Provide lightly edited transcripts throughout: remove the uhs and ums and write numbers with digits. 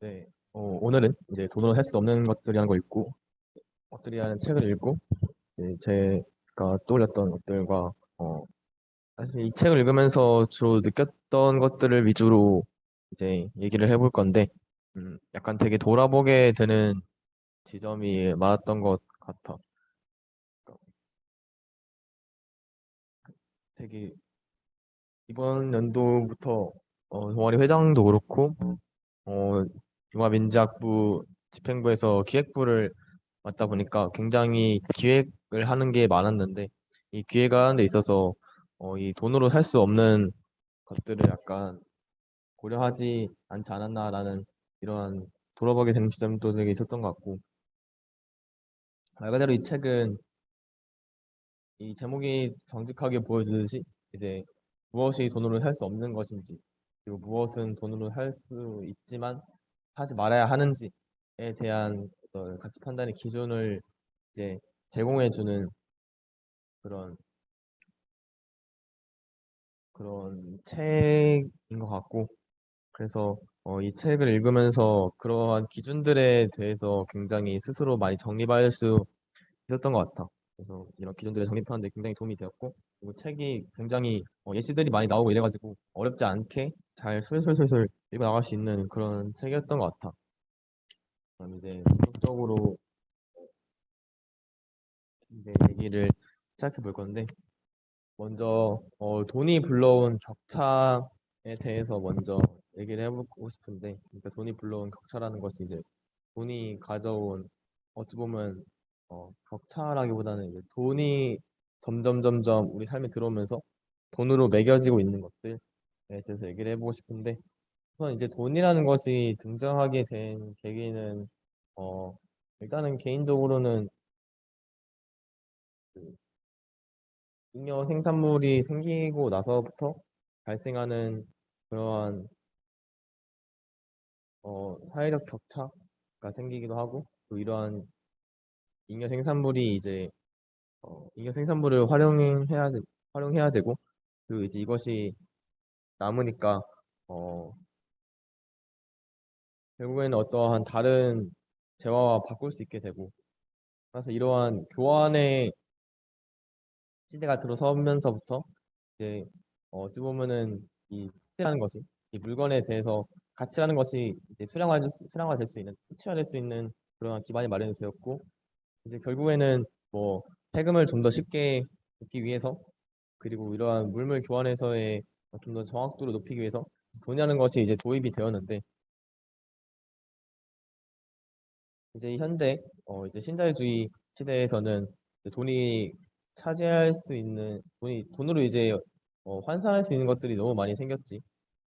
네, 오늘은 이제 돈으로 살 수 없는 것들이라는 걸 읽고, 것들이라는 책을 읽고, 이제 제가 떠올렸던 것들과, 사실 이 책을 읽으면서 주로 느꼈던 것들을 위주로 이제 얘기를 해볼 건데, 약간 되게 돌아보게 되는 지점이 많았던 것 같아. 그러니까 되게 이번 연도부터, 동아리 회장도 그렇고, 어, 융합인지학부 집행부에서 기획부를 맡다 보니까 굉장히 기획을 하는 게 많았는데 이 기획을 하는 데 있어서 이 돈으로 살 수 없는 것들을 약간 고려하지 않지 않았나라는 이러한 돌아보게 되는 지점도 되게 있었던 것 같고 말 그대로 이 책은 이 제목이 정직하게 보여주듯이 이제 무엇이 돈으로 살 수 없는 것인지 그리고 무엇은 돈으로 살 수 있지만 하지 말아야 하는지에 대한 어떤 가치 판단의 기준을 이제 제공해주는 그런 책인 것 같고 그래서 이 책을 읽으면서 그러한 기준들에 대해서 굉장히 스스로 많이 정립할 수 있었던 것 같아. 그래서 이런 기준들을 정립하는 데 굉장히 도움이 되었고 그리고 책이 굉장히 예시들이 많이 나오고 이래가지고 어렵지 않게 잘 술술술술 읽어 나갈 수 있는 그런 책이었던 것 같아. 그럼 이제 본격적으로 이제 얘기를 시작해 볼 건데 먼저 돈이 불러온 격차에 대해서 먼저 얘기를 해보고 싶은데 그러니까 돈이 불러온 격차라는 것이 이제 돈이 가져온 어찌 보면 격차라기보다는 이제 돈이 점점 우리 삶에 들어오면서 돈으로 매겨지고 있는 것들에 대해서 얘기를 해보고 싶은데 우선 이제 돈이라는 것이 등장하게 된 계기는 어 일단은 개인적으로는 그 잉여 생산물이 생기고 나서부터 발생하는 그러한 사회적 격차가 생기기도 하고 또 이러한 잉여 생산물이 이제 잉여 생산물을 활용해야 되고 그리고 이제 이것이 남으니까 어, 결국에는 어떠한 다른 재화와 바꿀 수 있게 되고 그래서 이러한 교환의 시대가 들어서면서부터 이제 어찌 보면은 이 가치라는 것이 이 물건에 대해서 가치라는 것이 이제 수량화될 수 있는 수치화될 수 있는 그런 기반이 마련이 되었고 이제 결국에는 뭐 세금을 좀 더 쉽게 걷기 위해서 그리고 이러한 물물 교환에서의 좀 더 정확도를 높이기 위해서 돈이라는 것이 이제 도입이 되었는데 이제 현대 이제 신자유주의 시대에서는 이제 돈이 차지할 수 있는 돈으로 이제 환산할 수 있는 것들이 너무 많이 생겼지.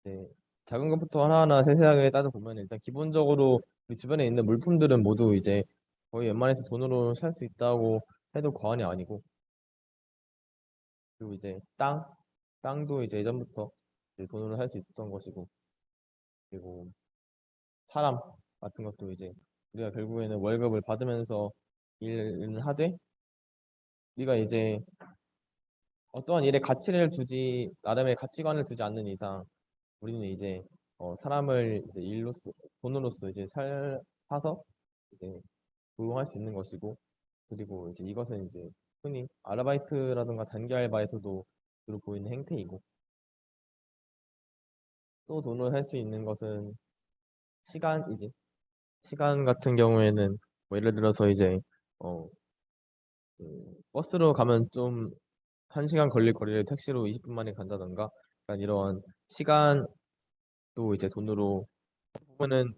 네. 작은 것부터 하나하나 세세하게 따져보면 일단 기본적으로 우리 주변에 있는 물품들은 모두 이제 거의 웬만해서 돈으로 살 수 있다고 해도 과언이 아니고 그리고 이제 땅도 이제 예전부터 이제 돈으로 살 수 있었던 것이고 그리고 사람 같은 것도 이제 우리가 결국에는 월급을 받으면서 일을 하되 우리가 이제 어떠한 일에 가치를 두지 나름의 가치관을 두지 않는 이상 우리는 이제 사람을 이제 돈으로서 이제 사서 이제 고용할 수 있는 것이고 그리고 이제 이것은 이제 흔히 아르바이트라든가 단기 알바에서도 주로 보이는 행태이고 또 돈으로 살 수 있는 것은 시간이지. 시간 같은 경우에는 뭐 예를 들어서 이제 어, 버스로 가면 좀 1시간 걸릴 거리를 택시로 20분 만에 간다던가 약간 이런 시간도 이제 돈으로 보면은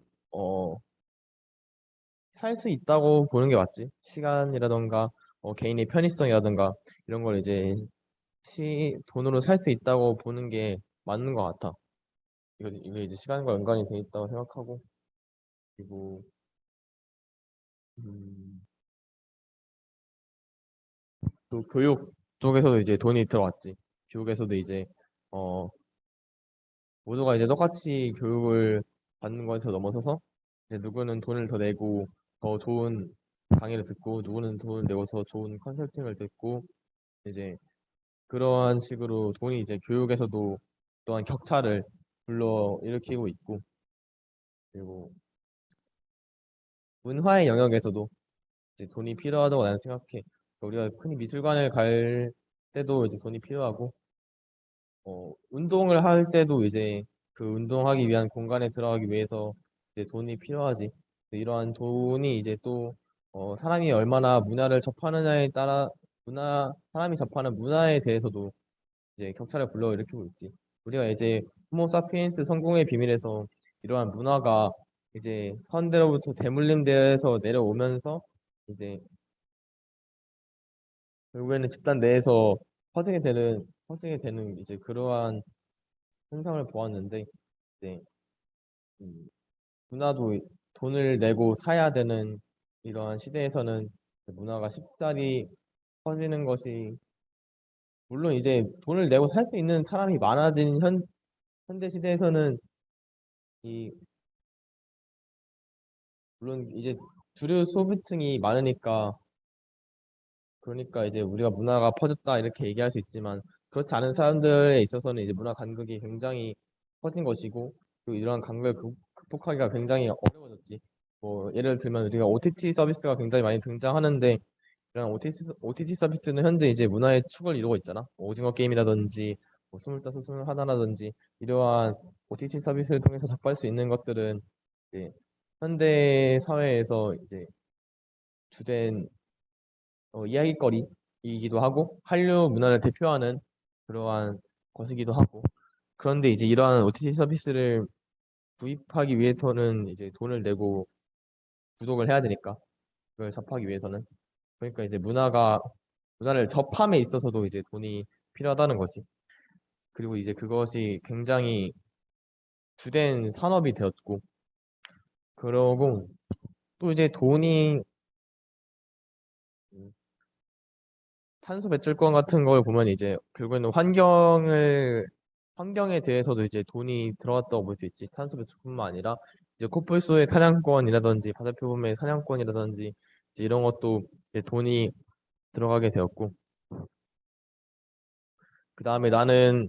살 수 있다고 보는 게 맞지. 시간이라던가 개인의 편의성이라던가 이런 걸 이제 돈으로 살 수 있다고 보는 게 맞는 것 같아. 이게 이제 시간과 연관이 돼 있다고 생각하고 그리고 음, 또 교육 쪽에서도 이제 돈이 들어왔지. 교육에서도 이제 어, 모두가 이제 똑같이 교육을 받는 것에서 넘어서서 이제 누구는 돈을 더 내고 더 좋은 강의를 듣고 누구는 돈을 내고 더 좋은 컨설팅을 듣고 이제 그러한 식으로 돈이 이제 교육에서도 또한 격차를 불러 일으키고 있고 그리고 문화의 영역에서도 이제 돈이 필요하다고 나는 생각해. 우리가 흔히 미술관을 갈 때도 이제 돈이 필요하고, 운동을 할 때도 이제 그 운동하기 위한 공간에 들어가기 위해서 이제 돈이 필요하지. 이러한 돈이 이제 또 사람이 얼마나 문화를 접하느냐에 따라 사람이 접하는 문화에 대해서도 이제 격차를 불러일으키고 있지. 우리가 이제 호모사피엔스 성공의 비밀에서 이러한 문화가 이제 선대로부터 대물림되어서 내려오면서 이제 결국에는 집단 내에서 퍼지게 되는 이제 그러한 현상을 보았는데 이제 이 문화도 돈을 내고 사야 되는 이러한 시대에서는 문화가 쉽사리 퍼지는 것이 물론 이제 돈을 내고 살 수 있는 사람이 많아진 현대 시대에서는 이 물론 이제 주류 소비층이 많으니까 그러니까 이제 우리가 문화가 퍼졌다 이렇게 얘기할 수 있지만 그렇지 않은 사람들에 있어서는 이제 문화 간극이 굉장히 커진 것이고 또 이러한 간극을 극복하기가 굉장히 어려워졌지. 뭐 예를 들면 우리가 OTT 서비스가 굉장히 많이 등장하는데 이런 OTT 서비스는 현재 이제 문화의 축을 이루고 있잖아. 뭐 오징어 게임이라든지 뭐 스물다섯 스물하나라든지 이러한 OTT 서비스를 통해서 접할 수 있는 것들은 이제 현대 사회에서 이제 주된 이야기거리이기도 하고 한류 문화를 대표하는 그러한 것이기도 하고 그런데 이제 이러한 OTT 서비스를 구입하기 위해서는 이제 돈을 내고 구독을 해야 되니까 그걸 접하기 위해서는 그러니까 이제 문화를 접함에 있어서도 이제 돈이 필요하다는 거지. 그리고 이제 그것이 굉장히 주된 산업이 되었고 그러고 또 이제 돈이 음, 탄소 배출권 같은 걸 보면 이제 결국에는 환경에 대해서도 이제 돈이 들어갔다고 볼 수 있지. 탄소 배출뿐만 아니라 이제 코뿔소의 사냥권이라든지 바다표범의 사냥권이라든지 이제 이런 것도 이제 돈이 들어가게 되었고 그 다음에 나는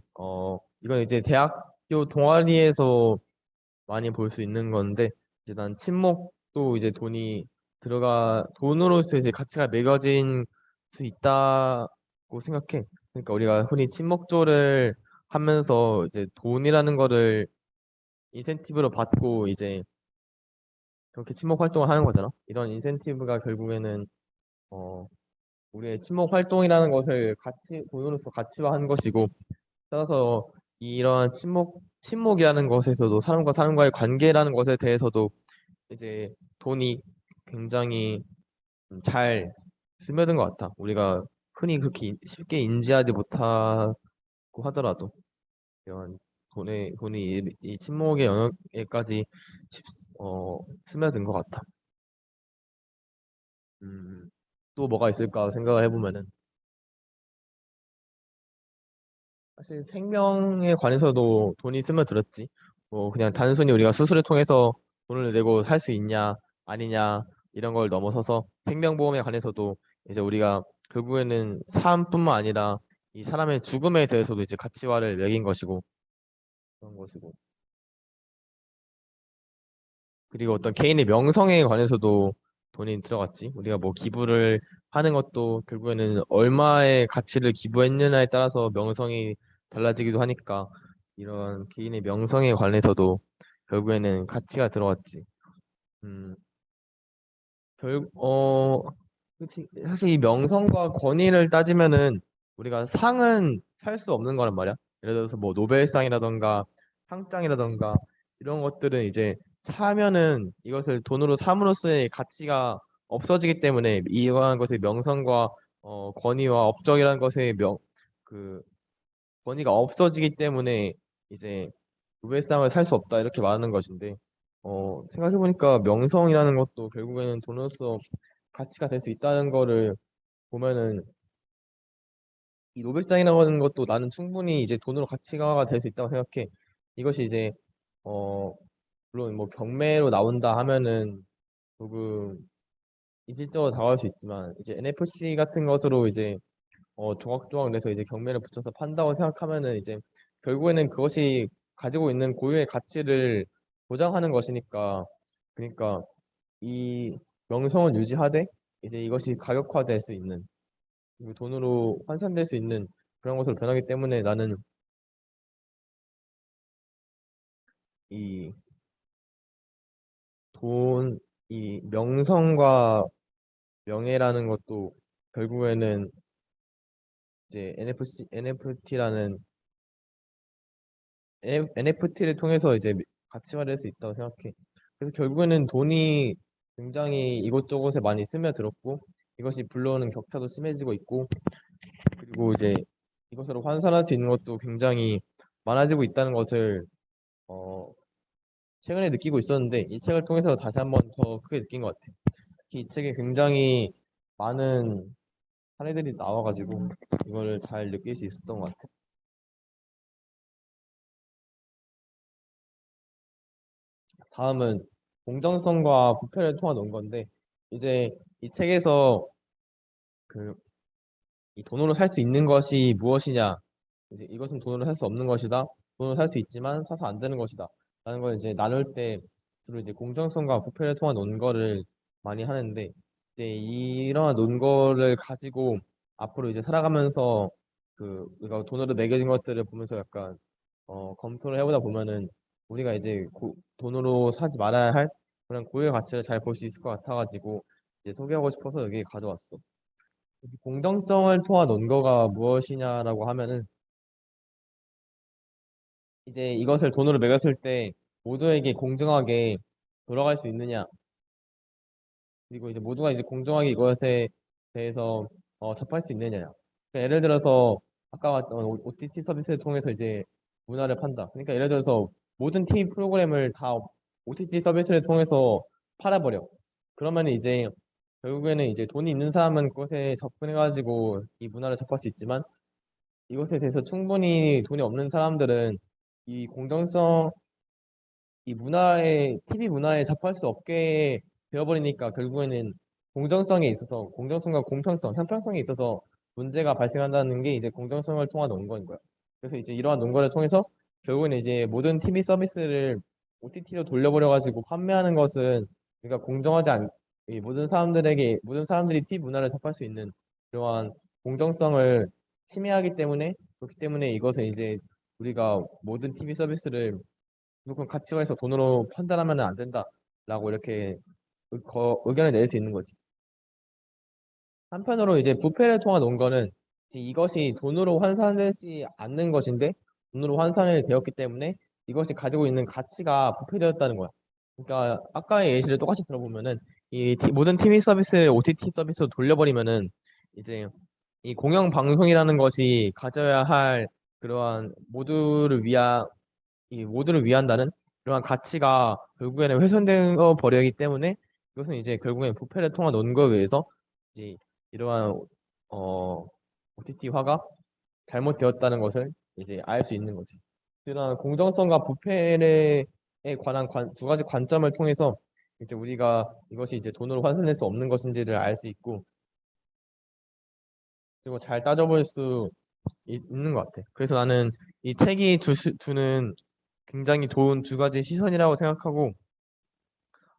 이건 이제 대학교 동아리에서 많이 볼 수 있는 건데 이제 난 친목도 이제 돈으로서 이제 가치가 매겨진 수 있다고 생각해. 그러니까 우리가 흔히 친목조를 하면서 이제 돈이라는 거를 인센티브로 받고 이제 그렇게 친목 활동을 하는 거잖아. 이런 인센티브가 결국에는 어 우리의 친목 활동이라는 것을 돈으로서 가치화한 것이고 따라서 이러한 친목이라는 것에서도 사람과 사람과의 관계라는 것에 대해서도 이제 돈이 굉장히 잘 스며든 것 같아. 우리가 흔히 그렇게 쉽게 인지하지 못하고 하더라도 이런 돈이 이 친목의 영역에까지 쉽- 스며든 것 같아. 음, 또 뭐가 있을까 생각을 해보면은 사실 생명에 관해서도 돈이 스며들었지. 뭐 그냥 단순히 우리가 수술을 통해서 돈을 내고 살 수 있냐 아니냐 이런 걸 넘어서서 생명보험에 관해서도 이제 우리가 결국에는 삶뿐만 아니라 이 사람의 죽음에 대해서도 이제 가치화를 매긴 것이고 그런 것이고 그리고 어떤 개인의 명성에 관해서도 돈이 들어갔지. 우리가 뭐 기부를 하는 것도 결국에는 얼마의 가치를 기부했느냐에 따라서 명성이 달라지기도 하니까 이런 개인의 명성에 관해서도 결국에는 가치가 들어갔지. 음, 그치. 사실 이 명성과 권위를 따지면은 우리가 상은 살 수 없는 거란 말이야. 예를 들어서 뭐 노벨상이라던가 상장이라던가 이런 것들은 이제 사면은 이것을 돈으로 삼으로써의 가치가 없어지기 때문에 이러한 것의 명성과 권위와 업적이라는 것의 그 권위가 없어지기 때문에 이제 노벨상을 살 수 없다 이렇게 말하는 것인데 생각해보니까 명성이라는 것도 결국에는 돈으로서 가치가 될 수 있다는 거를 보면은 이 노벨상이라고 하는 것도 나는 충분히 이제 돈으로 가치가 될 수 있다고 생각해. 이것이 이제 어 물론 뭐 경매로 나온다 하면은 조금 이질적으로 다가올 수 있지만 이제 NFC 같은 것으로 이제 조각조각 내서 이제 경매를 붙여서 판다고 생각하면은 이제 결국에는 그것이 가지고 있는 고유의 가치를 보장하는 것이니까 그러니까 이 명성을 유지하되 이제 이것이 가격화될 수 있는 그리고 돈으로 환산될 수 있는 그런 것으로 변하기 때문에 나는 이 돈, 이 명성과 명예라는 것도 결국에는 이제 NFT라는 NFT를 통해서 이제 가치화될 수 있다고 생각해. 그래서 결국에는 돈이 굉장히 이곳저곳에 많이 스며들었고 이것이 불러오는 격차도 심해지고 있고 그리고 이제 이것으로 환산할 수 있는 것도 굉장히 많아지고 있다는 것을 어, 최근에 느끼고 있었는데 이 책을 통해서 다시 한번 더 크게 느낀 것 같아. 특히 이 책에 굉장히 많은 사례들이 나와가지고 이걸 잘 느낄 수 있었던 것 같아. 다음은 공정성과 부패를 통한 논건데 이제 이 책에서 그 이 돈으로 살 수 있는 것이 무엇이냐 이제 이것은 돈으로 살 수 없는 것이다. 돈으로 살 수 있지만 사서 안 되는 것이다. 라는 걸 이제 나눌 때 주로 이제 공정성과 부패를 통한 논거를 많이 하는데 이제 이러한 논거를 가지고 앞으로 이제 살아가면서 그 우리가 돈으로 매겨진 것들을 보면서 약간 검토를 해보다 보면은 우리가 이제 돈으로 사지 말아야 할 그런 고유의 가치를 잘 볼 수 있을 것 같아가지고 이제 소개하고 싶어서 여기 가져왔어. 공정성을 통한 논거가 무엇이냐라고 하면은 이제 이것을 돈으로 매겼을 때 모두에게 공정하게 돌아갈 수 있느냐 그리고 이제 모두가 이제 공정하게 이것에 대해서 접할 수 있느냐 그러니까 예를 들어서 아까 말했던 OTT 서비스를 통해서 이제 문화를 판다 그러니까 예를 들어서 모든 TV 프로그램을 다 OTT 서비스를 통해서 팔아버려 그러면 이제 결국에는 이제 돈이 있는 사람은 그것에 접근해가지고 이 문화를 접할 수 있지만 이것에 대해서 충분히 돈이 없는 사람들은 이 공정성, 이 문화에, TV 문화에 접할 수 없게 되어버리니까 결국에는 공정성에 있어서, 공정성과 공평성, 형평성에 있어서 문제가 발생한다는 게 이제 공정성을 통한 논거인 거야. 그래서 이제 이러한 논거를 통해서 결국에는 이제 모든 TV 서비스를 OTT로 돌려버려가지고 판매하는 것은 그러니까 공정하지 않, 이 모든 사람들이 TV 문화를 접할 수 있는 그러한 공정성을 침해하기 때문에 그렇기 때문에 이것은 이제 우리가 모든 TV 서비스를 무조건 가치화해서 돈으로 판단하면 안 된다라고 이렇게 의견을 낼 수 있는 거지. 한편으로 이제 부패를 통한 논거는 이제 이것이 돈으로 환산되지 않는 것인데 돈으로 환산이 되었기 때문에 이것이 가지고 있는 가치가 부패되었다는 거야. 그러니까 아까의 예시를 똑같이 들어보면은 모든 TV 서비스를 OTT 서비스로 돌려버리면은 이제 이 공영 방송이라는 것이 가져야 할 그러한 모두를 위한다는 그러한 가치가 결국에는 훼손되어 버리기 때문에 이것은 이제 결국엔 부패를 통한 논거에 의해서 이제 이러한 OTT화가 잘못되었다는 것을 이제 알 수 있는 거지. 그러한 공정성과 부패에 관한 두 가지 관점을 통해서 이제 우리가 이것이 이제 돈으로 환산될 수 없는 것인지를 알 수 있고 그리고 잘 따져볼 수 있는 것 같아. 그래서 나는 이 책이 주는 굉장히 좋은 두 가지 시선이라고 생각하고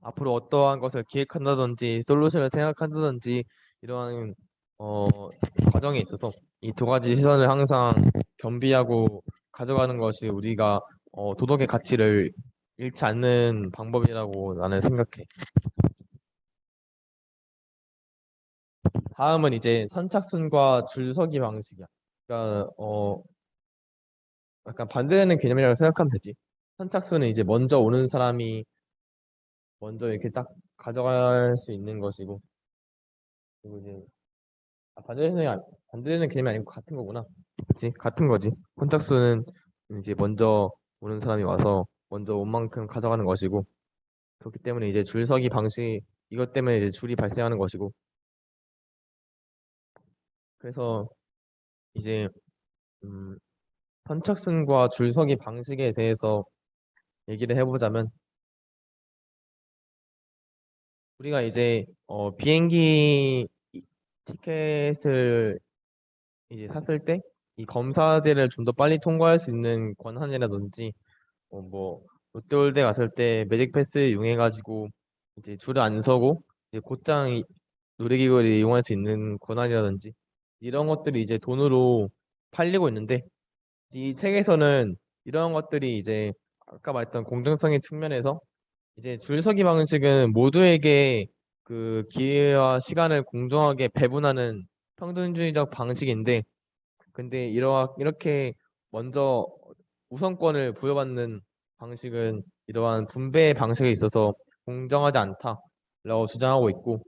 앞으로 어떠한 것을 기획한다든지 솔루션을 생각한다든지 이러한 어, 과정에 있어서 이 두 가지 시선을 항상 겸비하고 가져가는 것이 우리가 도덕의 가치를 잃지 않는 방법이라고 나는 생각해. 다음은 이제 선착순과 줄서기 방식이야. 그러니까 약간 반대되는 개념이라고 생각하면 되지. 선착순은 이제 먼저 오는 사람이 먼저 이렇게 딱 가져갈 수 있는 것이고 그리고 이제 반대되는 개념이 아니고 같은 거구나. 그치? 같은 거지. 선착순은 이제 먼저 오는 사람이 와서 먼저 온 만큼 가져가는 것이고 그렇기 때문에 이제 줄서기 방식 이것 때문에 이제 줄이 발생하는 것이고 그래서 이제 음, 선착순과 줄서기 방식에 대해서 얘기를 해보자면 우리가 이제 비행기 티켓을 이제 샀을 때 이 검사들을 좀 더 빨리 통과할 수 있는 권한이라든지 뭐 롯데월드 갔을 때 매직 패스 이용해가지고 이제 줄을 안 서고 이제 곧장 놀이기구를 이용할 수 있는 권한이라든지 이런 것들이 이제 돈으로 팔리고 있는데 이 책에서는 이런 것들이 이제 아까 말했던 공정성의 측면에서 이제 줄서기 방식은 모두에게 그 기회와 시간을 공정하게 배분하는 평등주의적 방식인데 근데 이렇게 먼저 우선권을 부여받는 방식은 이러한 분배 방식에 있어서 공정하지 않다라고 주장하고 있고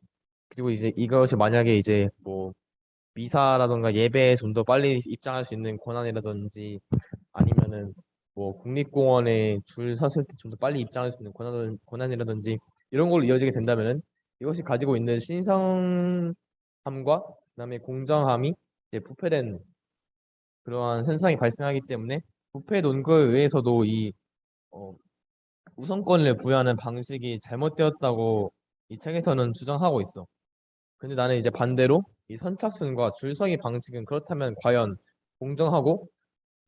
그리고 이제 이것이 만약에 이제 뭐 미사라던가 예배에 좀 더 빨리 입장할 수 있는 권한이라든지 아니면은 뭐 국립공원에 줄 섰을 때 좀 더 빨리 입장할 수 있는 권한이라든지 이런 걸로 이어지게 된다면은 이것이 가지고 있는 신성함과 그다음에 공정함이 이제 부패된 그러한 현상이 발생하기 때문에 부패 논거에 의해서도 이 어, 우선권을 부여하는 방식이 잘못되었다고 이 책에서는 주장하고 있어. 근데 나는 이제 반대로 이 선착순과 줄서기 방식은 그렇다면 과연 공정하고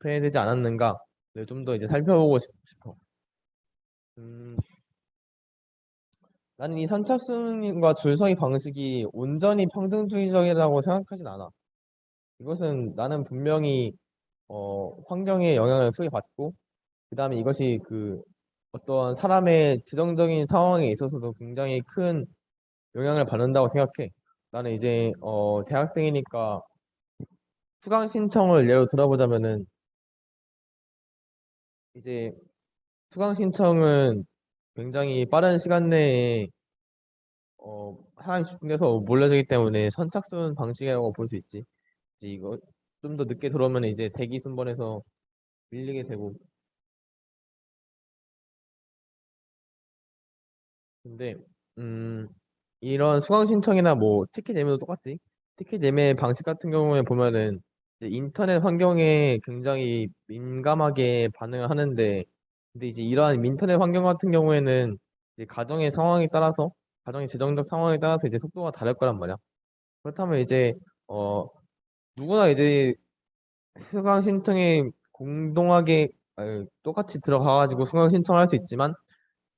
부패되지 않았는가를 좀 더 이제 살펴보고 싶어. 음, 나는 이 선착순과 줄서기 방식이 온전히 평등주의적이라고 생각하진 않아. 이것은 나는 분명히 환경의 영향을 크게 받고 그다음에 이것이 그 어떠한 사람의 재정적인 상황에 있어서도 굉장히 큰 영향을 받는다고 생각해. 나는 이제 대학생이니까 수강 신청을 예로 들어보자면은 이제 수강 신청은 굉장히 빠른 시간 내에 사람이 집중해서 몰려지기 때문에 선착순 방식이라고 볼 수 있지. 이제 이거 좀 더 늦게 들어오면 이제 대기 순번에서 밀리게 되고. 근데 음 이런 수강 신청이나 뭐 티켓 예매도 똑같지. 티켓 예매 방식 같은 경우에 보면은 이제 인터넷 환경에 굉장히 민감하게 반응을 하는데 근데 이제 이러한 인터넷 환경 같은 경우에는 이제 가정의 상황에 따라서 가정의 재정적 상황에 따라서 이제 속도가 다를 거란 말이야. 그렇다면 이제 어 누구나 이제 수강 신청에 공동하게 똑같이 들어가가지고 수강 신청할 수 있지만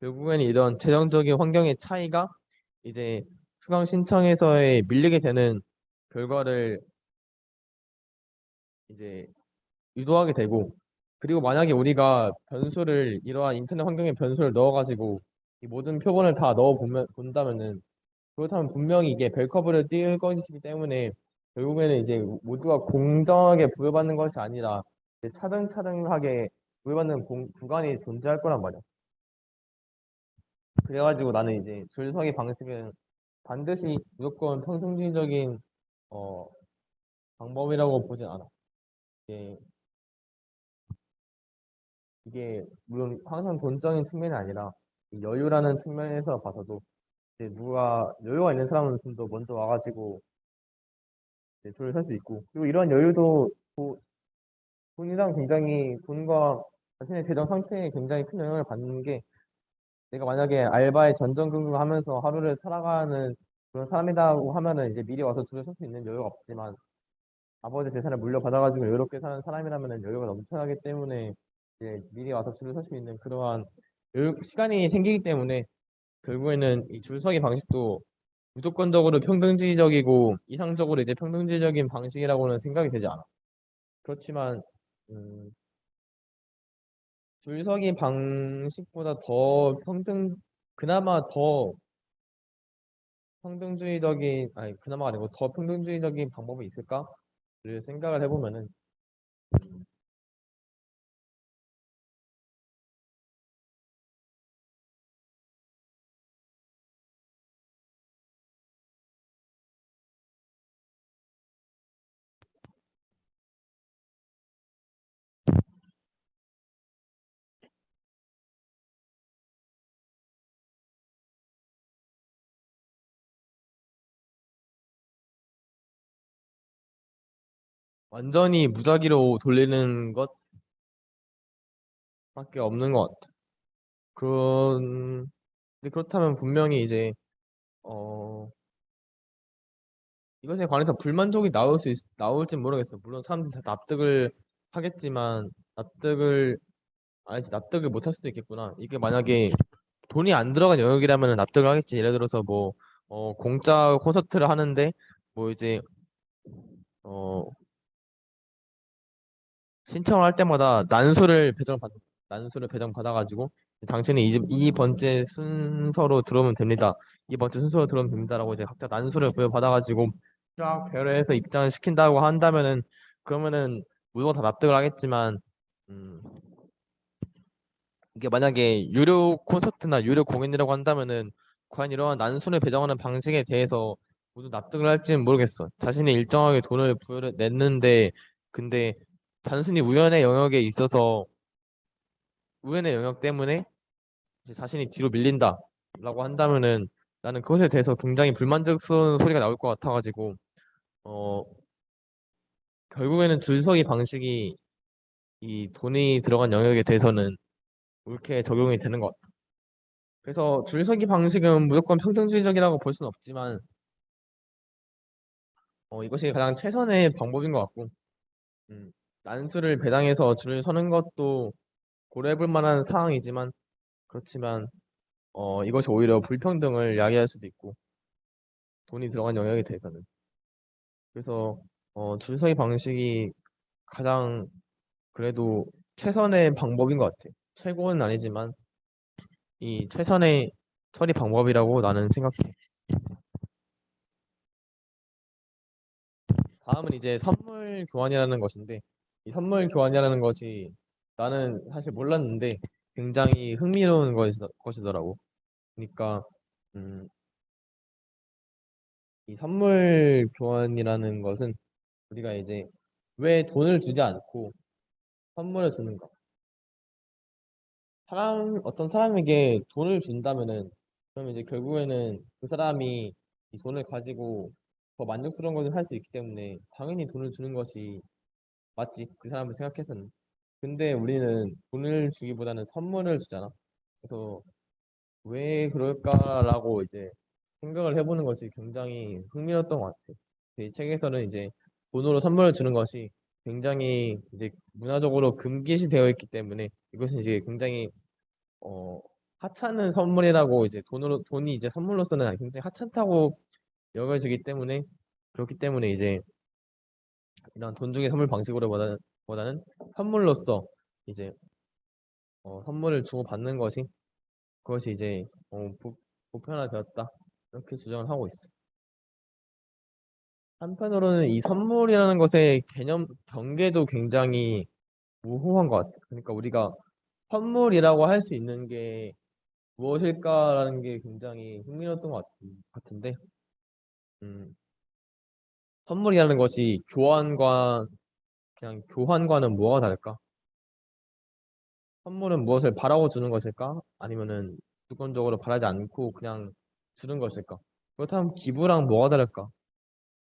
결국에는 이런 재정적인 환경의 차이가 이제 수강 신청에서의 밀리게 되는 결과를 이제 유도하게 되고 그리고 만약에 우리가 변수를 이러한 인터넷 환경에 변수를 넣어가지고 이 모든 표본을 다 넣어 보면 본다면은 그렇다면 분명히 이게 벨커브를 띄울 것이기 때문에 결국에는 이제 모두가 공정하게 부여받는 것이 아니라 이제 차등차등하게 부여받는 구간이 존재할 거란 말이야. 그래가지고 나는 이제 줄서기 방식은 반드시 무조건 평등주의적인 어, 방법이라고 보진 않아. 이게, 이게 물론 항상 돈적인 측면이 아니라 이 여유라는 측면에서 봐서도 이제 누가 여유가 있는 사람은 좀 더 먼저 와가지고 이제 줄을 설 수 있고 그리고 이런 여유도 돈이랑 굉장히 돈과 자신의 재정 상태에 굉장히 큰 영향을 받는 게 내가 만약에 알바에 전전긍긍하면서 하루를 살아가는 그런 사람이라고 하면은 이제 미리 와서 줄을 설 수 있는 여유가 없지만 아버지 재산을 물려받아가지고 여유롭게 사는 사람이라면 여유가 넘쳐나기 때문에 이제 미리 와서 줄을 설 수 있는 그러한 시간이 생기기 때문에 결국에는 이 줄서기 방식도 무조건적으로 평등주의적이고 이상적으로 이제 평등주의적인 방식이라고는 생각이 되지 않아. 그렇지만 음, 줄서기 방식보다 더 그나마 더 평등주의적인 아니 그나마가 아니고 더 평등주의적인 방법이 있을까를 생각을 해보면은 완전히 무작위로 돌리는 것밖에 없는 것 같아. 근데 그렇다면 분명히 이제 어 이것에 관해서 불만족이 나올지 모르겠어. 물론 사람들이 다 납득을 하겠지만 납득을 못 할 수도 있겠구나. 이게 만약에 돈이 안 들어간 영역이라면 납득을 하겠지. 예를 들어서 뭐 공짜 콘서트를 하는데 뭐 이제 어 신청을 할 때마다 난수를 배정받아가지고 당신이 이 번째 순서로 들어오면 됩니다. 이 번째 순서로 들어오면 됩니다라고 이제 각자 난수를 부여받아가지고 쫙 배려해서 입장을 시킨다고 한다면은 그러면은 무조건 다 납득을 하겠지만 음, 이게 만약에 유료 콘서트나 유료 공연이라고 한다면은 과연 이러한 난수를 배정하는 방식에 대해서 모두 납득을 할지는 모르겠어. 자신이 일정하게 돈을 부여를 냈는데 근데 단순히 우연의 영역에 있어서 우연의 영역 때문에 이제 자신이 뒤로 밀린다라고 한다면은 나는 그것에 대해서 굉장히 불만족스러운 소리가 나올 것 같아가지고 어 결국에는 줄서기 방식이 이 돈이 들어간 영역에 대해서는 옳게 적용이 되는 것 같아. 그래서 줄서기 방식은 무조건 평등주의적이라고 볼 수는 없지만 이것이 가장 최선의 방법인 것 같고 음, 난수를 배당해서 줄을 서는 것도 고려해볼 만한 상황이지만 그렇지만 이것이 오히려 불평등을 야기할 수도 있고 돈이 들어간 영역에 대해서는 그래서 줄서기 방식이 가장 그래도 최선의 방법인 것 같아. 최고는 아니지만 이 최선의 처리 방법이라고 나는 생각해. 다음은 이제 선물 교환이라는 것인데 이 선물 교환이라는 것이 나는 사실 몰랐는데 굉장히 흥미로운 것이더라고. 그러니까 음, 이 선물 교환이라는 것은 우리가 이제 왜 돈을 주지 않고 선물을 주는가? 어떤 사람에게 돈을 준다면은 그럼 이제 결국에는 그 사람이 이 돈을 가지고 더 만족스러운 것을 할 수 있기 때문에 당연히 돈을 주는 것이 맞지. 그 사람을 생각해서는. 근데 우리는 돈을 주기보다는 선물을 주잖아. 그래서 왜 그럴까라고 이제 생각을 해보는 것이 굉장히 흥미로웠던 것 같아. 이 책에서는 이제 돈으로 선물을 주는 것이 굉장히 이제 문화적으로 금기시되어 있기 때문에 이것은 이제 굉장히 어 하찮은 선물이라고 이제 돈이 이제 선물로서는 굉장히 하찮다고 여겨지기 때문에 그렇기 때문에 이제 이런 돈 중의 선물 방식으로 보다는 선물로서 이제 선물을 주고 받는 것이 그것이 이제 보편화되었다 이렇게 주장을 하고 있어. 한편으로는 이 선물이라는 것의 개념 경계도 굉장히 모호한 것 같아. 그러니까 우리가 선물이라고 할 수 있는 게 무엇일까라는 게 굉장히 흥미로웠던 것 같은데, 음, 선물이라는 것이 그냥 교환과는 뭐가 다를까? 선물은 무엇을 바라고 주는 것일까? 아니면은 무조건적으로 바라지 않고 그냥 주는 것일까? 그렇다면 기부랑 뭐가 다를까?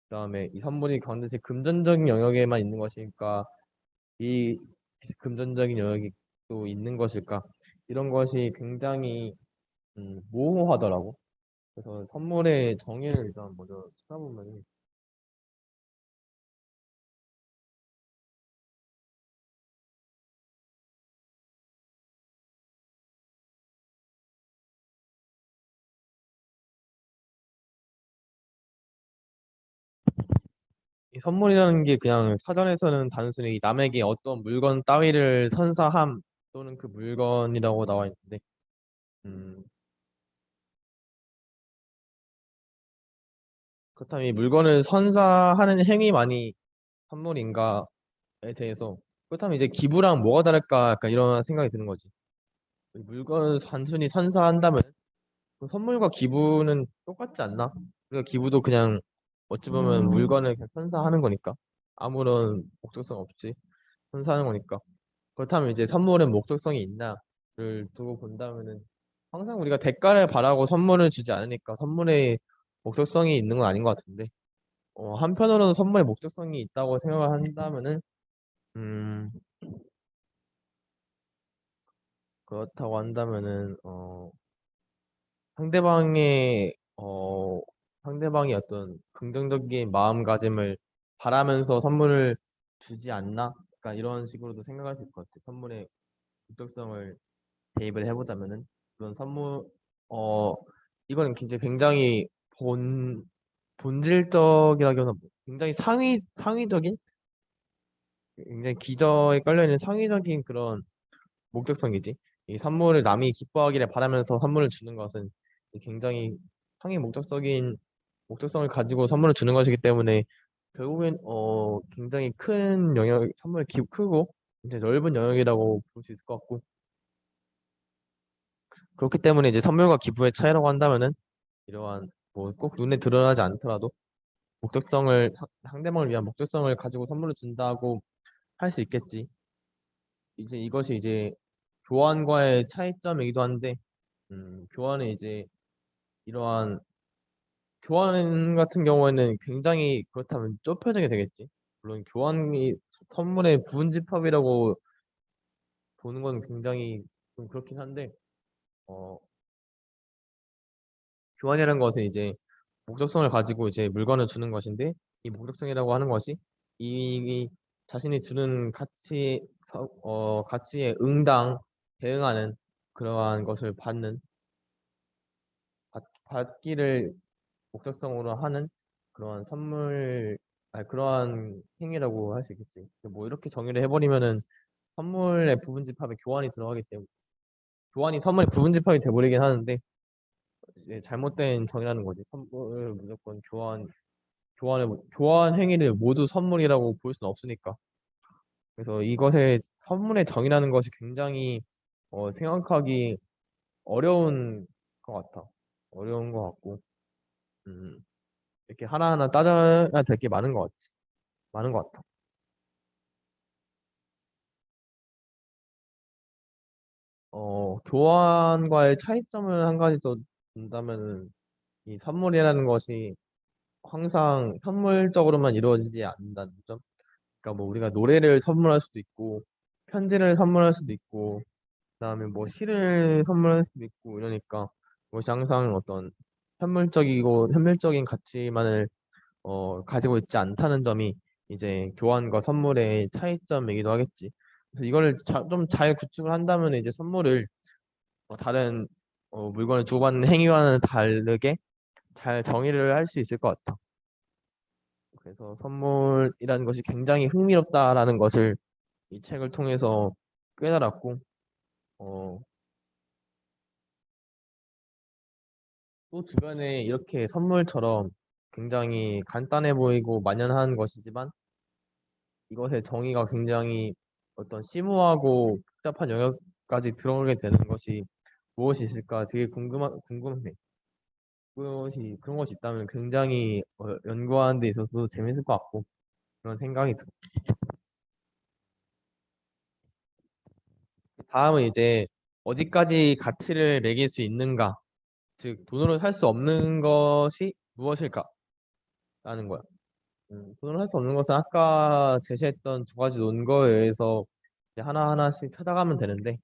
그다음에 이 선물이 반드시 금전적인 영역에만 있는 것일까? 이 금전적인 영역이 또 있는 것일까? 이런 것이 굉장히 모호하더라고. 그래서 선물의 정의를 일단 먼저 찾아보면 이 선물이라는 게 그냥 사전에서는 단순히 남에게 어떤 물건 따위를 선사함 또는 그 물건이라고 나와 있는데 음, 그렇다면 이 물건을 선사하는 행위만이 선물인가에 대해서 그렇다면 이제 기부랑 뭐가 다를까 약간 이런 생각이 드는 거지. 이 물건을 단순히 선사한다면 그 선물과 기부는 똑같지 않나? 우리가 기부도 그냥 어찌 보면 물건을 그냥 선사하는 거니까 아무런 목적성 없이 선사하는 거니까 그렇다면 이제 선물은 목적성이 있나를 두고 본다면은 항상 우리가 대가를 바라고 선물을 주지 않으니까 선물에 목적성이 있는 건 아닌 것 같은데 한편으로는 선물에 목적성이 있다고 생각을 한다면은 음 그렇다고 한다면은 상대방의 상대방이 어떤 긍정적인 마음가짐을 바라면서 선물을 주지 않나? 약간 이런 식으로도 생각할 수 있을 것 같아. 선물의 목적성을 대입을 해보자면은 그런 선물 어, 이거는 굉장히 본질적이라기보다 굉장히 상위적인, 굉장히 기저에 깔려있는 상위적인 그런 목적성이지. 이 선물을 남이 기뻐하기를 바라면서 선물을 주는 것은 굉장히 상위 목적성을 가지고 선물을 주는 것이기 때문에 결국엔 굉장히 큰 영역, 크고 이제 넓은 영역이라고 볼 수 있을 것 같고, 그렇기 때문에 이제 선물과 기부의 차이라고 한다면은 이러한 뭐 꼭 눈에 드러나지 않더라도 상대방을 위한 목적성을 가지고 선물을 준다고 할 수 있겠지. 이제 이것이 이제 교환과의 차이점이기도 한데, 교환은 이제 이러한 교환 같은 경우에는 굉장히 그렇다면 좁혀지게 되겠지. 물론 교환이 선물의 부분집합이라고 보는 건 굉장히 좀 그렇긴 한데, 어, 교환이라는 것은 이제 목적성을 가지고 이제 물건을 주는 것인데, 이 목적성이라고 하는 것이 이 자신이 주는 가치에 대응하는 그러한 것을 받기를 목적성으로 하는 그러한 그러한 행위라고 할 수 있겠지. 뭐 이렇게 정의를 해버리면은 선물의 부분집합에 교환이 들어가기 때문에 교환이 선물의 부분집합이 돼버리긴 하는데, 이제 잘못된 정의라는 거지. 선물을 무조건 교환 행위를 모두 선물이라고 볼 수는 없으니까. 그래서 이것의 선물의 정의라는 것이 굉장히 생각하기 어려운 것 같아. 어려운 것 같고, 음, 이렇게 하나하나 따져야 될 게 많은 것 같아. 교환과의 차이점을 한 가지 더 둔다면은 이 선물이라는 것이 항상 선물적으로만 이루어지지 않는다는 점. 그러니까 뭐 우리가 노래를 선물할 수도 있고, 편지를 선물할 수도 있고, 그다음에 뭐 시를 선물할 수도 있고 이러니까 그것이 항상 어떤 현실적인 가치만을 가지고 있지 않다는 점이 이제 교환과 선물의 차이점이기도 하겠지. 그래서 이거를 좀 잘 구축을 한다면 이제 선물을 다른 물건을 주고받는 행위와는 다르게 잘 정의를 할 수 있을 것 같아. 그래서 선물이라는 것이 굉장히 흥미롭다라는 것을 이 책을 통해서 깨달았고, 어, 또 주변에 이렇게 선물처럼 굉장히 간단해 보이고 만연한 것이지만 이것의 정의가 굉장히 어떤 심오하고 복잡한 영역까지 들어오게 되는 것이 무엇이 있을까 되게 궁금해. 그런 것이 있다면 굉장히 연구하는 데 있어서도 재밌을 것 같고 그런 생각이 들어. 다음은 이제 어디까지 가치를 매길 수 있는가, 즉 돈으로 살 수 없는 것이 무엇일까라는 거야. 돈으로 살 수 없는 것은 아까 제시했던 두 가지 논거에 의해서 이제 하나하나씩 찾아가면 되는데,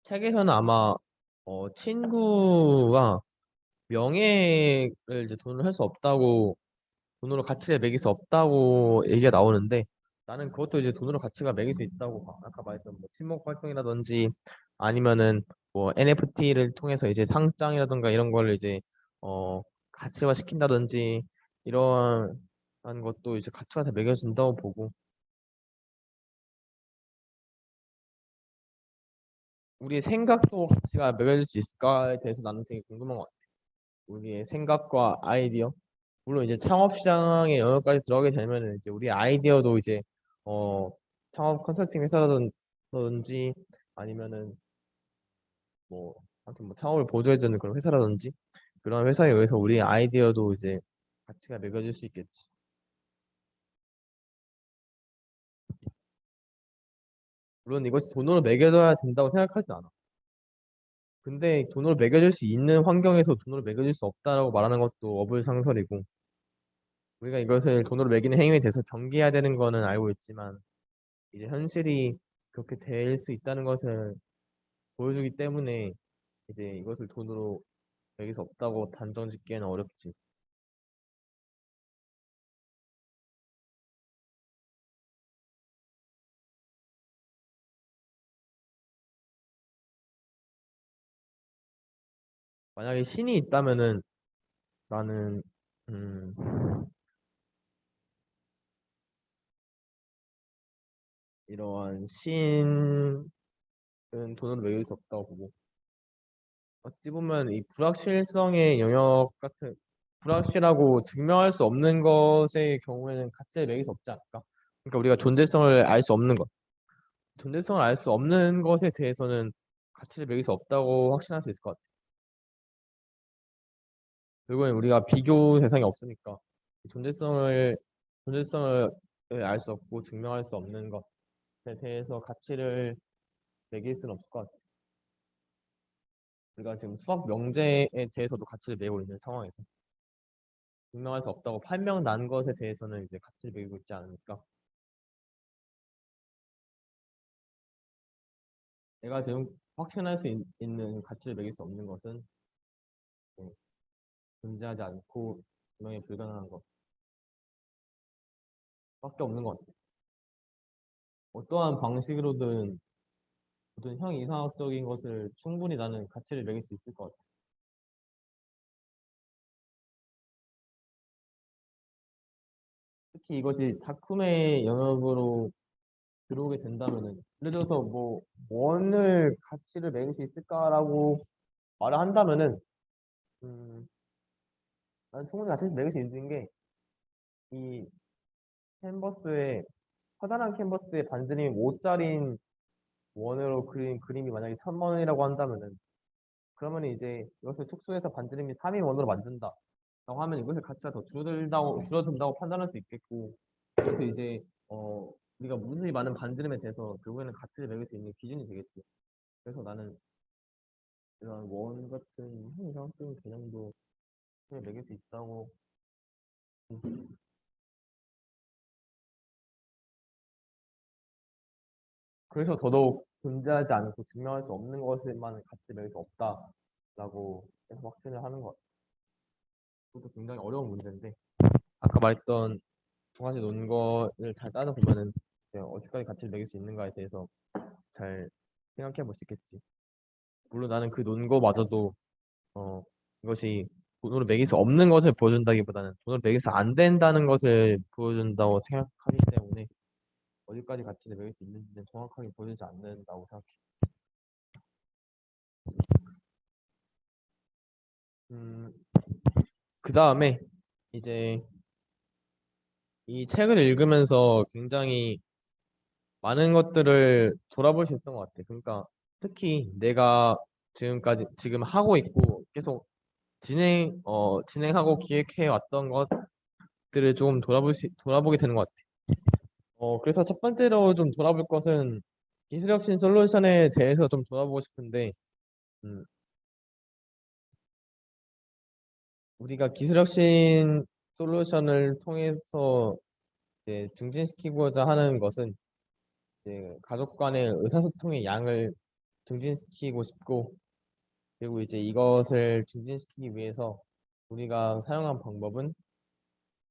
책에서는 아마 친구가 명예를 이제 돈으로 가치를 매길 수 없다고 얘기가 나오는데, 나는 그것도 이제 돈으로 가치가 매길 수 있다고 봐. 아까 말했던 뭐 친목 활동이라든지 아니면은 뭐 NFT를 통해서 이제 상장이라든가 이런 거를 이제 가치화 시킨다든지 이러한 것도 이제 가치가 다 매겨진다고 보고, 우리의 생각도 가치가 매겨질 수 있을까에 대해서 나는 되게 궁금한 것 같아. 우리의 생각과 아이디어. 물론 이제 창업 시장의 영역까지 들어가게 되면은 이제 우리 아이디어도 이제 어 창업 컨설팅 회사라든지 아니면은 뭐 아무튼 뭐 창업을 보조해주는 그런 회사라든지 그런 회사에 의해서 우리 아이디어도 이제 가치가 매겨질 수 있겠지. 물론 이것이 돈으로 매겨져야 된다고 생각하진 않아. 근데 돈으로 매겨질 수 있는 환경에서 돈으로 매겨질 수 없다라고 말하는 것도 어불상설이고, 우리가 이것을 돈으로 매기는 행위에 대해서 경계해야 되는 거는 알고 있지만 이제 현실이 그렇게 될 수 있다는 것을 보여주기 때문에 이제 이것을 돈으로 매길 수 없다고 단정 짓기에는 어렵지. 만약에 신이 있다면은 나는 음, 이러한 신은 돈으로 매길 수 없다고 보고 어찌 보면 이 불확실성의 영역 같은 불확실하고 증명할 수 없는 것의 경우에는 가치를 매길 수 없지 않을까? 그러니까 우리가 존재성을 알 수 없는 것, 존재성을 알 수 없는 것에 대해서는 가치를 매길 수 없다고 확신할 수 있을 것 같아. 결국엔 우리가 비교 대상이 없으니까 존재성을 존재성을 알 수 없고 증명할 수 없는 것에 대해서 가치를 매길 수는 없을 것 같아. 우리가 지금 수학 명제에 대해서도 가치를 매고 있는 상황에서 증명할 수 없다고 판명 난 것에 대해서는 이제 가치를 매기고 있지 않으니까 내가 지금 확신할 수 있는 가치를 매길 수 없는 것은 존재하지 않고 증명이 불가능한 것밖에 없는 것 같아. 어떠한 방식으로든 모든 형이상학적인 것을 충분히 나는 가치를 매길 수 있을 것 같아. 특히 이것이 작품의 영역으로 들어오게 된다면은 예를 들어서 뭐 원을 가치를 매길 수 있을까라고 말을 한다면은 음, 난 충분히 가치를 매길 수 있는 게 이 캔버스에 커다란 캔버스에 반지름이 5짜리인 원으로 그린 그림이 만약에 1,000만 원이라고 한다면은 그러면 이제 이것을 축소해서 반지름이 3인 원으로 만든다. 라고 하면 이것의 가치가 더 줄어든다고 판단할 수 있겠고 그래서 이제 우리가 무수히 많은 반지름에 대해서 결국에는 가치를 매길 수 있는 기준이 되겠지. 그래서 나는 이런 원 같은 형이상학적인 개념도 매길 수 있다고. 그래서 더더욱 존재하지 않고 증명할 수 없는 것에만 가치 매길 수 없다라고 계속 확신을 하는 것 같아요. 그것도 굉장히 어려운 문제인데 아까 말했던 두 가지 논거를 잘 따져보면은 어디까지 가치를 매길 수 있는가에 대해서 잘 생각해 볼 수 있겠지. 물론 나는 그 논거마저도 어, 이것이 돈으로 매길 수 없는 것을 보여준다기보다는 돈으로 매길 수 안 된다는 것을 보여준다고 생각하기 때문에 어디까지 가치를 매길 수 있는지는 정확하게 보여주지 않는다고 생각해. 음, 그 다음에 이제 이 책을 읽으면서 굉장히 많은 것들을 돌아볼 수 있었던 것 같아. 그러니까 특히 내가 지금 하고 있고 계속 진행하고 기획해 왔던 것들을 조금 돌아보게 되는 것 같아. 그래서 첫 번째로 좀 돌아볼 것은 기술혁신 솔루션에 대해서 좀 돌아보고 싶은데, 음, 우리가 기술혁신 솔루션을 통해서 이제 증진시키고자 하는 것은 이제 가족 간의 의사소통의 양을 증진시키고 싶고, 그리고 이제 이것을 증진시키기 위해서 우리가 사용한 방법은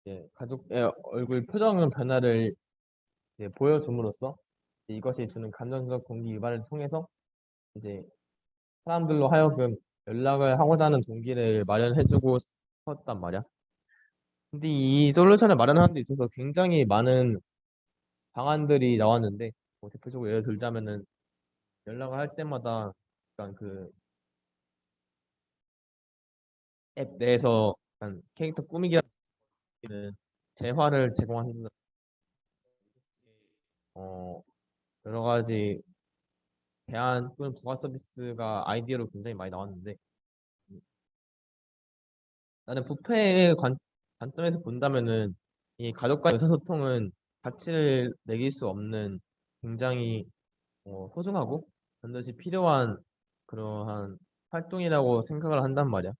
이제 가족의 얼굴 표정 변화를 이제 보여줌으로써 이것이 주는 감정적 동기 유발을 통해서 이제 사람들로 하여금 연락을 하고자 하는 동기를 마련해주고 싶었단 말이야. 근데 이 솔루션을 마련하는 데 있어서 굉장히 많은 방안들이 나왔는데, 뭐 대표적으로 예를 들자면은 연락을 할 때마다 약간 그 앱 내에서 약간 캐릭터 꾸미기라는 재화를 제공하는 어, 여러 가지 대안 또는 부가 서비스가 아이디어로 굉장히 많이 나왔는데 나는 부패의 관점에서 본다면은 이 가족 간 의사소통은 가치를 매길 수 없는 굉장히 소중하고 반드시 필요한 그러한 활동이라고 생각을 한단 말이야.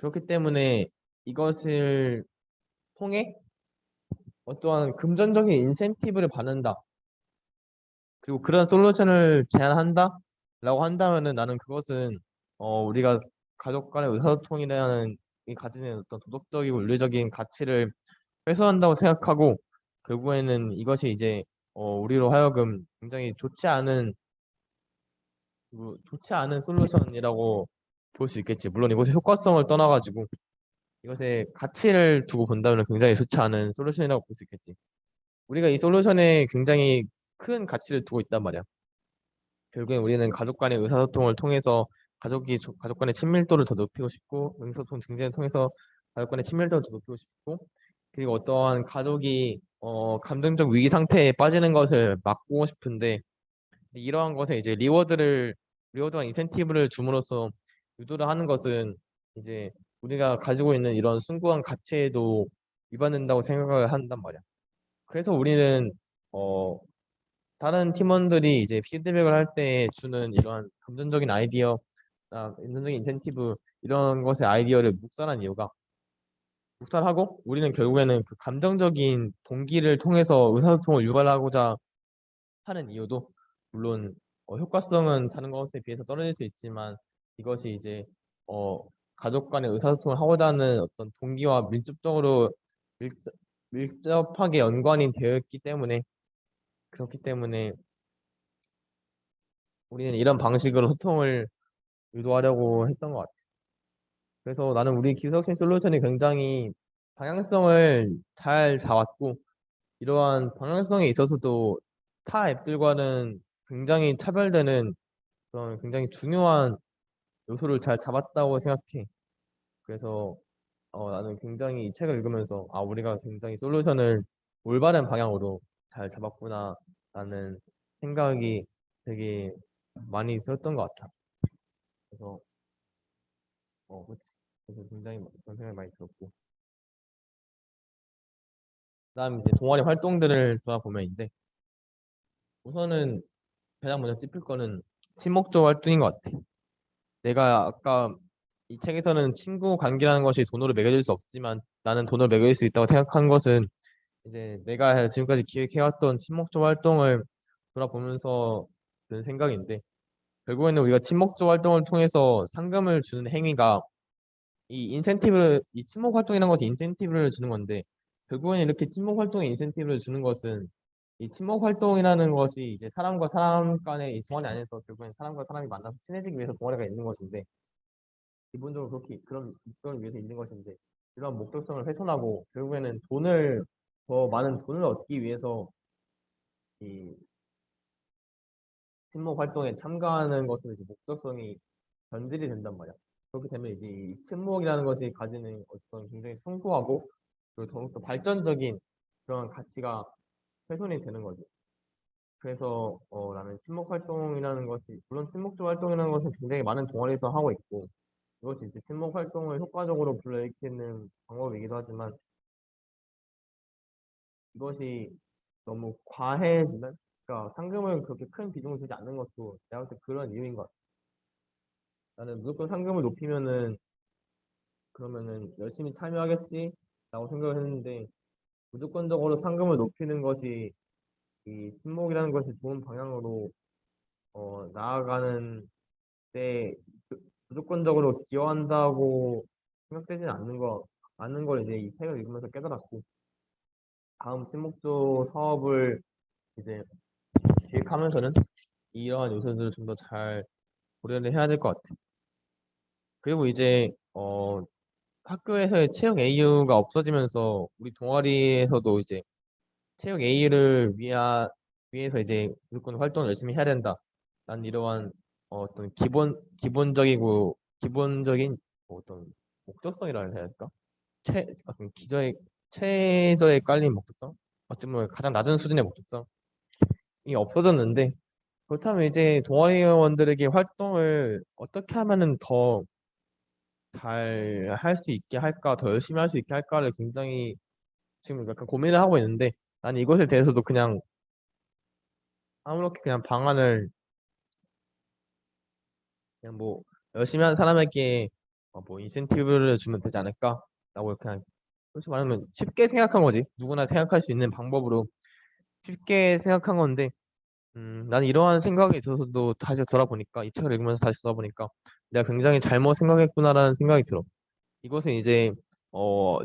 그렇기 때문에 이것을 통해 어떠한 금전적인 인센티브를 받는다. 그리고 그런 솔루션을 제안한다라고 한다면은 나는 그것은 우리가 가족 간의 의사소통이라는 이 가지는 어떤 도덕적이고 윤리적인 가치를 훼손한다고 생각하고 결국에는 이것이 이제 우리로 하여금 굉장히 좋지 않은 솔루션이라고 볼 수 있겠지. 물론 이것의 효과성을 떠나가지고 이것의 가치를 두고 본다면 굉장히 좋지 않은 솔루션이라고 볼 수 있겠지. 우리가 이 솔루션에 굉장히 큰 가치를 두고 있단 말이야. 결국엔 우리는 가족 간의 의사소통을 통해서 가족 간의 친밀도를 더 높이고 싶고, 의사소통 증진을 통해서 가족 간의 친밀도를 더 높이고 싶고, 그리고 어떠한 가족이 감정적 위기 상태에 빠지는 것을 막고 싶은데, 이러한 것에 이제 리워드와 인센티브를 줌으로써 유도를 하는 것은 이제 우리가 가지고 있는 이런 숭고한 가치에도 위반된다고 생각을 한단 말이야. 그래서 우리는 어, 다른 팀원들이 이제 피드백을 할 때 주는 이러한 감정적인 인센티브 이런 것의 아이디어를 묵살한 이유가 묵살하고 우리는 결국에는 그 감정적인 동기를 통해서 의사소통을 유발하고자 하는 이유도 물론 효과성은 다른 것에 비해서 떨어질 수 있지만 이것이 이제 어, 가족 간의 의사소통을 하고자 하는 어떤 동기와 밀접, 밀접하게 연관이 되어 있기 때문에 그렇기 때문에 우리는 이런 방식으로 소통을 유도하려고 했던 것 같아요. 그래서 나는 우리 기술혁신 솔루션이 굉장히 방향성을 잘 잡았고 이러한 방향성에 있어서도 타 앱들과는 굉장히 차별되는 그런 굉장히 중요한 요소를 잘 잡았다고 생각해. 그래서 나는 굉장히 이 책을 읽으면서 우리가 굉장히 솔루션을 올바른 방향으로 잘 잡았구나 라는 생각이 되게 많이 들었던 것 같아. 그래서 그치. 그래서 굉장히 그런 생각이 많이 들었고. 그다음 이제 동아리 활동들을 돌아보면인데 우선은 가장 먼저 짚을 거는 친목적 활동인 것 같아. 내가 아까 이 책에서는 친구 관계라는 것이 돈으로 매겨질 수 없지만 나는 돈으로 매겨질 수 있다고 생각한 것은 이제 내가 지금까지 기획해왔던 친목적 활동을 돌아보면서 드는 생각인데 결국에는 우리가 친목적 활동을 통해서 상금을 주는 행위가 이 친목 활동이라는 것이 인센티브를 주는 건데, 결국엔 이렇게 친목 활동에 인센티브를 주는 것은, 이 친목 활동이라는 것이 이제 사람과 사람 간의 이 동아리 안에서 결국엔 사람과 사람이 만나서 친해지기 위해서 동아리가 있는 것인데, 기본적으로 그런 목적을 위해서 있는 것인데, 이런 목적성을 훼손하고, 결국에는 더 많은 돈을 얻기 위해서 이 친목 활동에 참가하는 것으로 이제 목적성이 변질이 된단 말이야. 그렇게 되면 이제 이 친목이라는 것이 가지는 어떤 굉장히 숭고하고 그리고 더욱더 발전적인 그런 가치가 훼손이 되는 거죠. 그래서 나는 친목 활동이라는 것이 물론 친목적 활동이라는 것은 굉장히 많은 동아리에서 하고 있고 이것이 이제 친목 활동을 효과적으로 불러일으키는 방법이기도 하지만 이것이 너무 과해지면 그러니까 상금을 그렇게 큰 비중을 주지 않는 것도 내가 볼 때 그런 이유인 것 같아. 나는 무조건 상금을 높이면은 그러면은 열심히 참여하겠지라고 생각을 했는데 무조건적으로 상금을 높이는 것이 이 친목이라는 것이 좋은 방향으로 나아가는 때 무조건적으로 기여한다고 생각되지는 않는 걸 이제 이 책을 읽으면서 깨달았고 다음 친목조 사업을 이제 기획하면서는 이러한 요소들을 좀 더 잘 고려를 해야 될 것 같아. 그리고 이제 학교에서의 체육 AU가 없어지면서 우리 동아리에서도 이제 체육 A를 위해서 이제 무조건 활동을 열심히 해야 된다. 난 이러한 어떤 기본적인 어떤 목적성이라 해야 할까? 어떤 최저에 깔린 목적성? 어쩌면 가장 낮은 수준의 목적성이 없어졌는데 그렇다면 이제 동아리원들에게 활동을 어떻게 하면은 더 잘 할 수 있게 할까, 더 열심히 할 수 있게 할까를 굉장히 지금 약간 고민을 하고 있는데 난 이것에 대해서도 아무렇게 그냥 방안을 그냥 뭐 열심히 하는 사람에게 뭐 인센티브를 주면 되지 않을까라고 그냥 솔직히 말하면 쉽게 생각한 거지. 누구나 생각할 수 있는 방법으로 쉽게 생각한 건데 나는 이러한 생각에 있어서도 다시 돌아보니까 이 책을 읽으면서 다시 돌아보니까 내가 굉장히 잘못 생각했구나라는 생각이 들어. 이것은 이제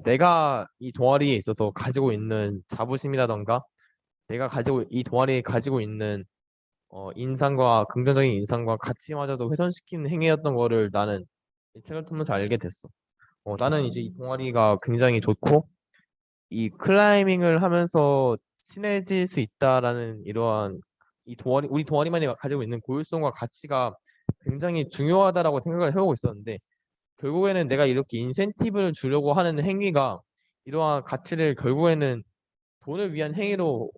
내가 이 동아리에 있어서 가지고 있는 자부심이라던가 이 동아리에 가지고 있는 긍정적인 인상과 가치마저도 훼손시키는 행위였던 거를 나는 이 책을 통해서 알게 됐어. 나는 이제 이 동아리가 굉장히 좋고 이 클라이밍을 하면서 친해질 수 있다라는 이러한 이 동아리 우리 동아리만이 가지고 있는 고유성과 가치가 굉장히 중요하다라고 생각을 해오고 있었는데 결국에는 내가 이렇게 인센티브를 주려고 하는 행위가 이러한 가치를 결국에는 돈을 위한 행위로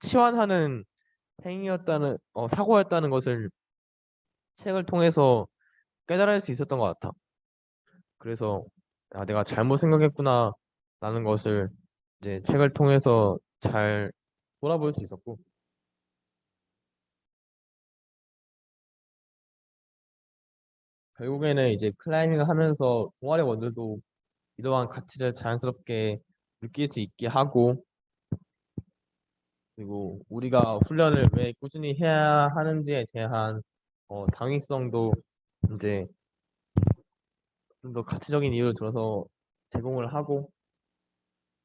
치환하는 행위였다는 사고였다는 것을 책을 통해서 깨달을 수 있었던 것 같아. 그래서 내가 잘못 생각했구나라는 것을 이제 책을 통해서 잘 돌아볼 수 있었고 결국에는 이제 클라이밍을 하면서 동아리 원들도 이러한 가치를 자연스럽게 느낄 수 있게 하고 그리고 우리가 훈련을 왜 꾸준히 해야 하는지에 대한 당위성도 이제 좀 더 가치적인 이유를 들어서 제공을 하고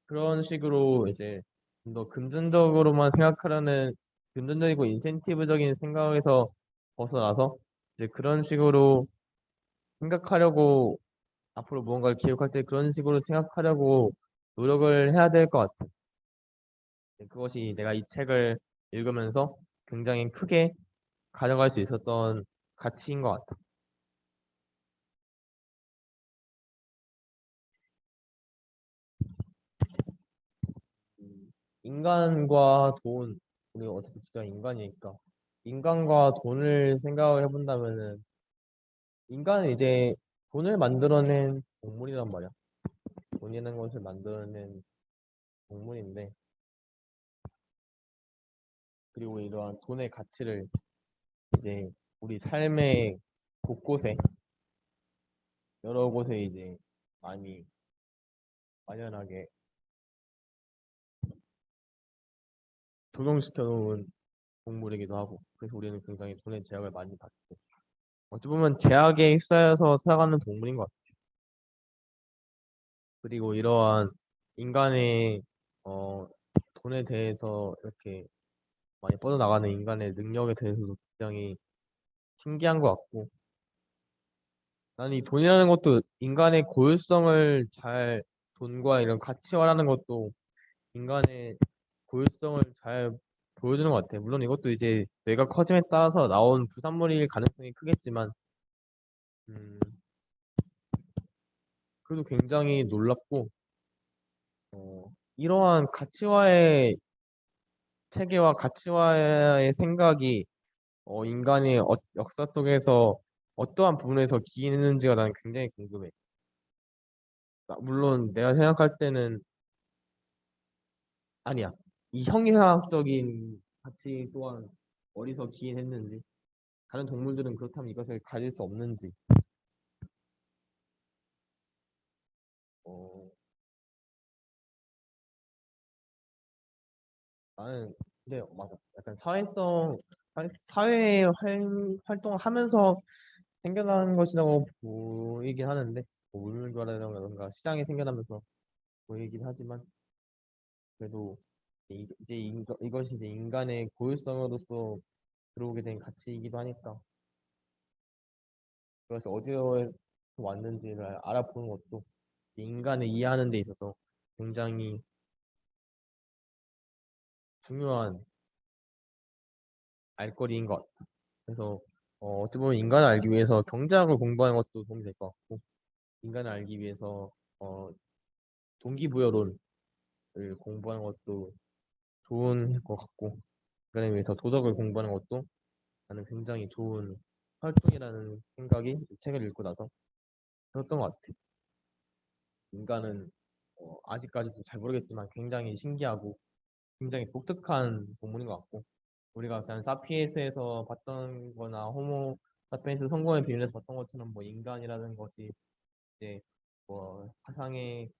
그런 식으로 이제 좀 더 금전적으로만 생각하려는 금전적이고 인센티브적인 생각에서 벗어나서 이제 그런 식으로 생각하려고 앞으로 무언가를 기억할 때 그런 식으로 생각하려고 노력을 해야 될 것 같아. 그것이 내가 이 책을 읽으면서 굉장히 크게 가져갈 수 있었던 가치인 것 같아. 인간과 돈, 우리가 어차피 주제가 인간이니까 인간과 돈을 생각을 해본다면은 인간은 이제 돈을 만들어낸 동물이란 말이야. 돈이라는 것을 만들어낸 동물인데 그리고 이러한 돈의 가치를 이제 우리 삶의 곳곳에 여러 곳에 이제 많이 만연하게 적용시켜 놓은 동물이기도 하고 그래서 우리는 굉장히 돈의 제약을 많이 받고 어찌 보면 제약에 휩싸여서 살아가는 동물인 것 같아. 그리고 이러한 인간의 어, 돈에 대해서 이렇게 많이 뻗어나가는 인간의 능력에 대해서도 굉장히 신기한 것 같고 나는 이 돈이라는 것도 인간의 고유성을 잘 돈과 이런 가치화라는 것도 인간의 고유성을 잘 보여주는 것 같아. 물론 이것도 이제 뇌가 커짐에 따라서 나온 부산물일 가능성이 크겠지만 음, 그래도 굉장히 놀랍고 이러한 가치화의 체계와 가치화의 생각이 인간의 역사 속에서 어떠한 부분에서 기인했는지가 나는 굉장히 궁금해. 물론 내가 생각할 때는 아니야. 이 형이상학적인 가치 또한 어디서 기인했는지, 다른 동물들은 그렇다면 이것을 가질 수 없는지, 어, 나는 근데 맞아. 약간 사회 활동을 하면서 생겨나는 것이라고 보이긴 하는데, 뭐 물물교환이라던가 시장이 생겨나면서 보이긴 하지만, 그래도 이것이 이제 인간의 고유성으로서 들어오게 된 가치이기도 하니까, 그것이 어디서 왔는지를 알아보는 것도 인간을 이해하는 데 있어서 굉장히 중요한 알거리인 것 같아. 그래서 어찌 보면 인간을 알기 위해서 경제학을 공부하는 것도 도움이 될 것 같고, 인간을 알기 위해서 어, 동기부여론을 공부하는 것도 좋은 것 같고, 인간을 위해서 도덕을 공부하는 것도 나는 굉장히 좋은 활동이라는 생각이 이 책을 읽고 나서 들었던 것 같아. 인간은 아직까지도 잘 모르겠지만 굉장히 신기하고 굉장히 독특한 동물인 것 같고 우리가 그냥 사피엔스에서 봤던 거나 호모 사피엔스 성공의 비밀에서 봤던 것처럼 뭐 인간이라는 것이 이제 뭐 사상의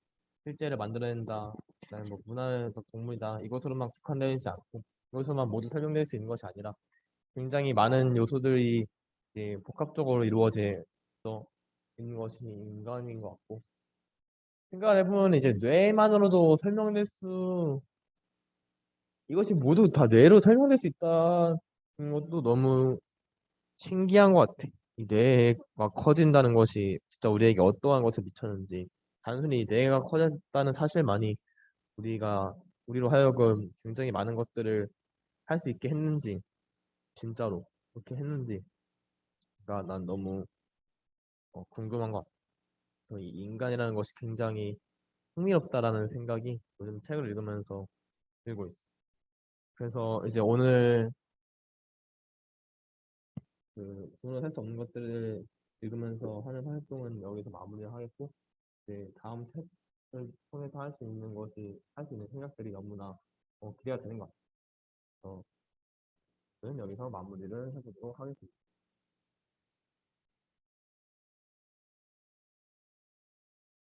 실제를 만들어낸다 그다음에 뭐 문화적 동물이다 이것으로만 국한되어 있지 않고 이것으로만 모두 설명될 수 있는 것이 아니라 굉장히 많은 요소들이 이제 복합적으로 이루어져 있는 것이 인간인 것 같고 생각을 해보면 이제 뇌만으로도 설명될 수 이것이 모두 다 뇌로 설명될 수 있다는 것도 너무 신기한 것 같아. 이 뇌가 커진다는 것이 진짜 우리에게 어떠한 것을 미쳤는지, 단순히 뇌가 커졌다는 사실만이 우리로 하여금 굉장히 많은 것들을 할 수 있게 했는지, 진짜로 그렇게 했는지가 난 너무 궁금한 것 같아서, 이 인간이라는 것이 굉장히 흥미롭다라는 생각이 요즘 책을 읽으면서 들고 있어. 그래서 이제 오늘 돈을 살 수 없는 것들을 읽으면서 하는 활동은 여기서 마무리를 하겠고, 이제 다음 책을 통해서 할 수 있는 생각들이 너무나 기대가 되는 것 같아서 저는 여기서 마무리를 해보도록 하겠습니다.